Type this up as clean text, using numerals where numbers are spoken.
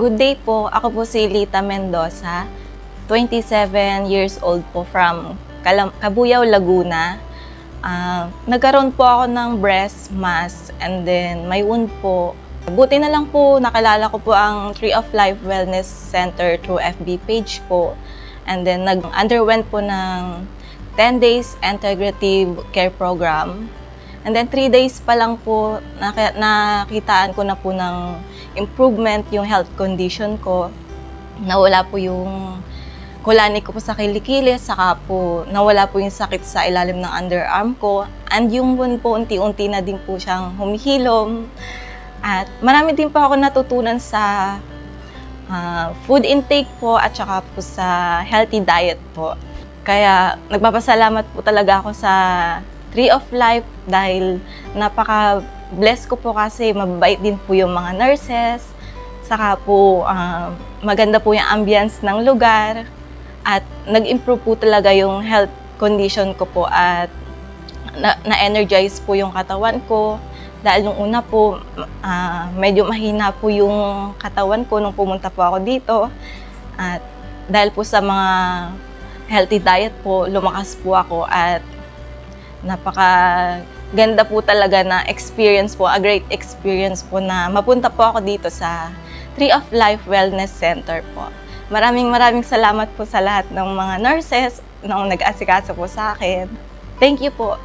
Good day po. Ako po si Lita Mendoza, 27 years old po from Cabuyao, Laguna. Nagkaroon po ako ng breast mass and then may wound po. Buti na lang po nakilala ko po ang Tree of Life Wellness Center through FB page po. And then nag-underwent po ng 10 days integrative care program. And then 3 days pa lang po nakitaan ko na po ng improvement yung health condition ko. Nawala po yung kulani ko po sa kilikili, saka po nawala po yung sakit sa ilalim ng underarm ko. And yung wound po unti-unti na din po siyang humihilom. At marami din po ako natutunan sa food intake po at saka po sa healthy diet po. Kaya nagpapasalamat po talaga ako sa Tree of Life dahil napaka-bless ko po kasi mababait din po yung mga nurses. Saka po maganda po yung ambience ng lugar at nag-improve po talaga yung health condition ko po at na-energize po yung katawan ko. Dahil nung una po, medyo mahina po yung katawan ko nung pumunta po ako dito. At dahil po sa mga healthy diet po, lumakas po ako at napaka-ganda po talaga na experience po, a great experience po na mapunta po ako dito sa Tree of Life Wellness Center po. Maraming salamat po sa lahat ng mga nurses na nag-asikaso po sa akin. Thank you po.